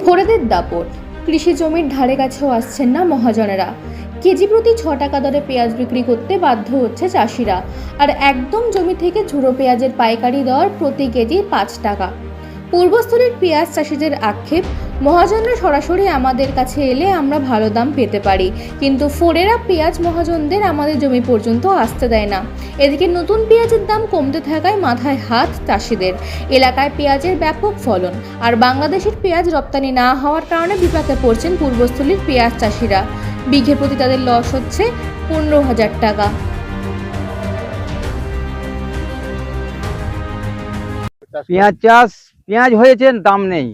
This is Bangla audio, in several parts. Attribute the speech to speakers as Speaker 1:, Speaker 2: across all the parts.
Speaker 1: ফোড়েদের দাপট, কৃষি জমির ধারে কাছেও আসছেন না মহাজনেরা। কেজি প্রতি 6 টাকা দরে পেঁয়াজ বিক্রি করতে বাধ্য হচ্ছে চাষিরা। আর একদম জমি থেকে ঝুড়ো পেঁয়াজের পাইকারি দর প্রতি কেজি 5 টাকা। পূর্বস্থলীর পেঁয়াজ চাষিদের আক্ষেপ, মহাজনরা সরাসরি আমাদের কাছে এলে আমরা ভালো দাম পেতে পারি, কিন্তু ফোড়েরা পেঁয়াজ মহাজনদের আমাদের জমি পর্যন্ত আসতে দেয় না। এদিকে নতুন পেঁয়াজের দাম কমতে থাকায় মাথায় হাত চাষিদের। এলাকায় পেঁয়াজের ব্যাপক ফলন আর বাংলাদেশের পেঁয়াজ রপ্তানি না হওয়ার কারণে বিপাকে পড়ছেন পূর্বস্থলীর পেঁয়াজ চাষিরা। বিঘে প্রতি তাদের লস হচ্ছে 15,000 টাকা।
Speaker 2: পেঁয়াজ চাষ, পেঁয়াজ হয়েছে, দাম নেই,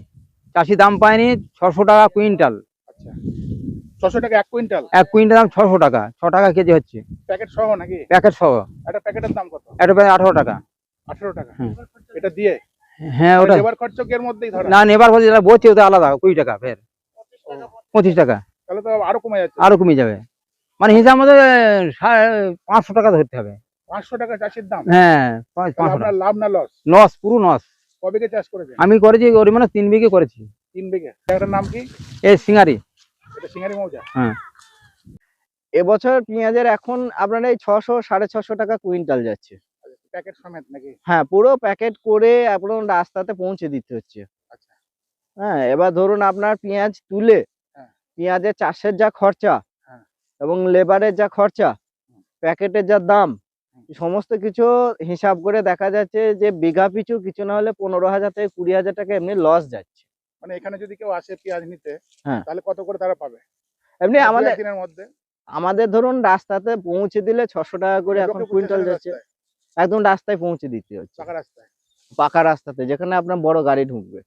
Speaker 2: চাষি দাম পায়নি। 600 টাকা কুইন্টাল।
Speaker 3: আচ্ছা, 600 টাকা এক কুইন্টাল?
Speaker 2: এক কুইন্টাল দাম 600 টাকা, 6 টাকা কেজি হচ্ছে।
Speaker 3: প্যাকেট সহ নাকি?
Speaker 2: প্যাকেট সহ।
Speaker 3: একটা প্যাকেটের দাম কত?
Speaker 2: এটা প্রায় 18 টাকা।
Speaker 3: 18 টাকা?
Speaker 2: হুম।
Speaker 3: এটা দিয়ে?
Speaker 2: হ্যাঁ, ওটা
Speaker 3: লেবার খরচ কি এর মধ্যেই ধরা?
Speaker 2: না, নেবার বলছে যেটা বলছে ওটা আলাদা 20 টাকা, ফের 25 টাকা,
Speaker 3: তাহলে তো আরো কমে যাচ্ছে।
Speaker 2: আরো কমে যাবে। মানে হিসাব মতো 500 টাকা ধরতে হবে।
Speaker 3: 500 টাকা চাষের দাম?
Speaker 2: হ্যাঁ,
Speaker 3: তাহলে
Speaker 2: 500
Speaker 3: আপনার
Speaker 2: টাকা।
Speaker 3: লাভ না লস?
Speaker 2: লস, পুরো লস।
Speaker 3: কয় বিঘে চাষ করেছেন?
Speaker 2: আমি করেছি ওর মানে 3 বিঘে করেছি।
Speaker 3: 3 বিঘে। এটার নাম কি?
Speaker 2: এই সিঙ্গারি।
Speaker 3: এটা সিঙ্গারি মৌজা?
Speaker 2: হ্যাঁ।
Speaker 4: এবছর পেঁয়াজের এখন আপনার এই 600 650 টাকা কুইন্টাল যাচ্ছে।
Speaker 3: প্যাকেট সমেত নাকি?
Speaker 4: হ্যাঁ, পুরো প্যাকেট করে আপনার রাস্তাতে পৌঁছে দিতে হচ্ছে।
Speaker 3: আচ্ছা।
Speaker 4: হ্যাঁ, এবার ধরুন আপনার পেঁয়াজ তুলে
Speaker 3: হ্যাঁ।
Speaker 4: পেঁয়াজের চাষের যা খরচা
Speaker 3: হ্যাঁ।
Speaker 4: এবং লেবারের যা খরচা, প্যাকেটের যা দাম, সমস্ত কিছু হিসাব করে দেখা যাচ্ছে যে বিঘা পিছু কিছু না হলে 15,000 থেকে 20,000 টাকা এমনি লস যাচ্ছে।
Speaker 3: মানে এখানে যদি কেউ আসে পেঁয়াজ নিতে,
Speaker 4: হ্যাঁ।
Speaker 3: তাহলে কত করে তারা পাবে
Speaker 4: এমনি
Speaker 3: দু
Speaker 4: আমাদের
Speaker 3: একদিনের মধ্যে?
Speaker 4: আমাদের ধরুন রাস্তাতে পৌঁছে দিলে 600 টাকা করে এখন
Speaker 3: লক্ষ্মীপুর
Speaker 4: কুইন্টাল
Speaker 3: স্টেশনের
Speaker 4: যাচ্ছে।
Speaker 3: রাস্তায়?
Speaker 4: একদম রাস্তায় পৌঁছে দিতে হচ্ছে,
Speaker 3: পাকা রাস্তায়?
Speaker 4: পাকা রাস্তাতে যেখানে আপনার বড় গাড়ি ঢুকবে।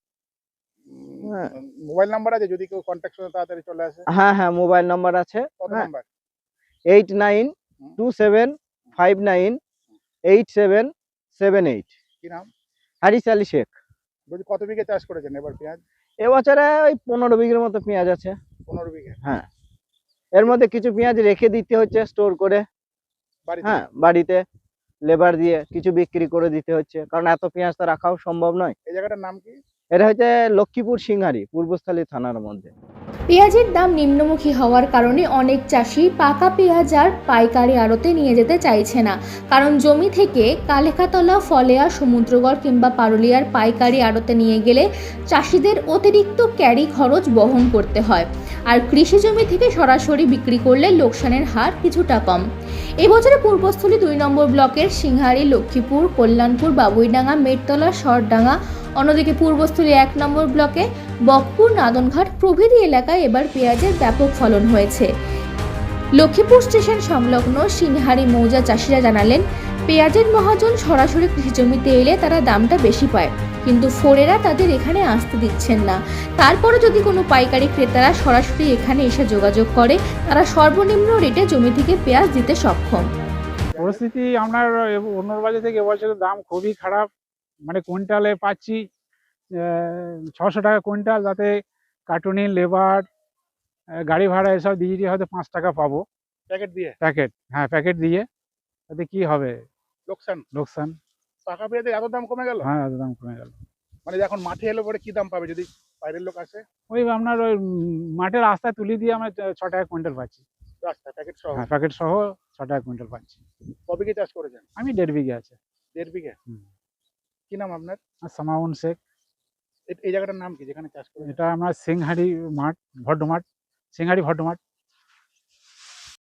Speaker 4: হ্যাঁ।
Speaker 3: মোবাইল নাম্বার আছে যদি কেউ কন্ট্যাক্ট করে তাড়াতাড়ি চলে আসে?
Speaker 4: হ্যাঁ হ্যাঁ, মোবাইল নাম্বার আছে।
Speaker 3: কত
Speaker 4: হ্যাঁ,
Speaker 3: নাম্বার?
Speaker 4: 8927598778।
Speaker 3: কি নাম?
Speaker 4: হারিস আলী শেখ।
Speaker 3: বলছি কত বিঘে চাষ করেছেন এবার পেঁয়াজ?
Speaker 4: এবছরে ওই 15 বিঘের মতো পেঁয়াজ আছে।
Speaker 3: 15 বিঘে?
Speaker 4: হ্যাঁ, এর মধ্যে কিছু পেঁয়াজ রেখে দিতে হচ্ছে স্টোর করে।
Speaker 3: বাড়িতে?
Speaker 4: হ্যাঁ, বাড়িতে লেবার দিয়ে কিছু বিক্রি করে দিতে হচ্ছে, কারণ এত পেঁয়াজ তো রাখাও সম্ভব নয়।
Speaker 3: এই জায়গাটার নাম কি?
Speaker 4: এটা হচ্ছে লক্ষ্মীপুর সিংহারি, পূর্বস্থলী থানার মধ্যে।
Speaker 1: পেঁয়াজের দাম নিম্নমুখী হওয়ার কারণে অনেক চাষি পাকা পেঁয়াজ আর পাইকারি আড়তে নিয়ে যেতে চাইছে না, কারণ জমি থেকে কালেখাতলা, ফলেয়া, সমুদ্রগড় কিংবা পারুলিয়ার পাইকারি আড়তে নিয়ে গেলে চাষিদের অতিরিক্ত ক্যারি খরচ বহন করতে হয়, আর কৃষি জমি থেকে সরাসরি বিক্রি করলে লোকসানের হার কিছুটা কম। এবছরে পূর্বস্থলী 2 নম্বর ব্লকের সিংহারি, লক্ষ্মীপুর, কল্যাণপুর, বাবুইডাঙ্গা, মেটতলা, সরডাঙ্গা, অন্যদিকে পূর্বস্থলী 1 নম্বর ব্লকে বকপুর, নাদনঘাট প্রভৃতি এলাকায় এবার পেঁয়াজের ব্যাপক ফলন হয়েছে। লক্ষ্মীপুর স্টেশন সংলগ্ন সিংহারি মৌজা চাষিরা জানালেন, পেঁয়াজের মহাজন সরাসরি কৃষি জমিতে এলে তারা দামটা বেশি পায়, কিন্তু ফোড়েরা তাদের এখানে আসতে দিচ্ছেন না। তারপরে যদি কোনো পাইকারি ক্রেতারা সরাসরি এখানে এসে যোগাযোগ করে, তারা সর্বনিম্ন রেটে জমি থেকে পেঁয়াজ দিতে সক্ষম।
Speaker 5: পরিস্থিতি আপনার অন্য বাজার থেকে এবছরের দাম খুবই খারাপ। মানে কুইন্টালে পাচ্ছি 600 টাকা কুইন্টাল, তাতে কার্টুনি, লেবার, গাড়ি ভাড়া এসব দিয়ে হয়তো 5 টাকা পাবো।
Speaker 3: প্যাকেট দিয়ে?
Speaker 5: প্যাকেট, হ্যাঁ, প্যাকেট দিয়ে। তাতে কি হবে?
Speaker 3: লোকসান।
Speaker 5: লোকসান।
Speaker 3: পাকা পেঁয়াজের এত দাম কমে গেল?
Speaker 5: হ্যাঁ, এত দাম কমে গেল।
Speaker 3: মানে যখন মাঠে এলে পরে কি দাম পাবে যদি বাইরের লোক আসে?
Speaker 5: ওই আপনার ওই মাঠের রাস্তায় তুলি দিয়ে আমরা 6 টাকা কুইন্টাল পাচ্ছি।
Speaker 3: রাস্তা প্যাকেট সহ?
Speaker 5: হ্যাঁ, প্যাকেট সহ 6 টাকা কুইন্টাল পাচ্ছি।
Speaker 3: ক বিঘে চাষ করেছেন?
Speaker 5: আমি 1.5 বিঘে আছে।
Speaker 3: 1.5 বিঘে?
Speaker 5: হুম।
Speaker 3: কি নাম আপনার?
Speaker 5: আর সামাউন শেখ।
Speaker 3: এই জায়গাটার নাম কি যেখানে চাষ করেছেন?
Speaker 5: এটা আমার সিংহারি মাঠ, ভড্ডমাঠ, সিংহারি ভড্ডমাঠ।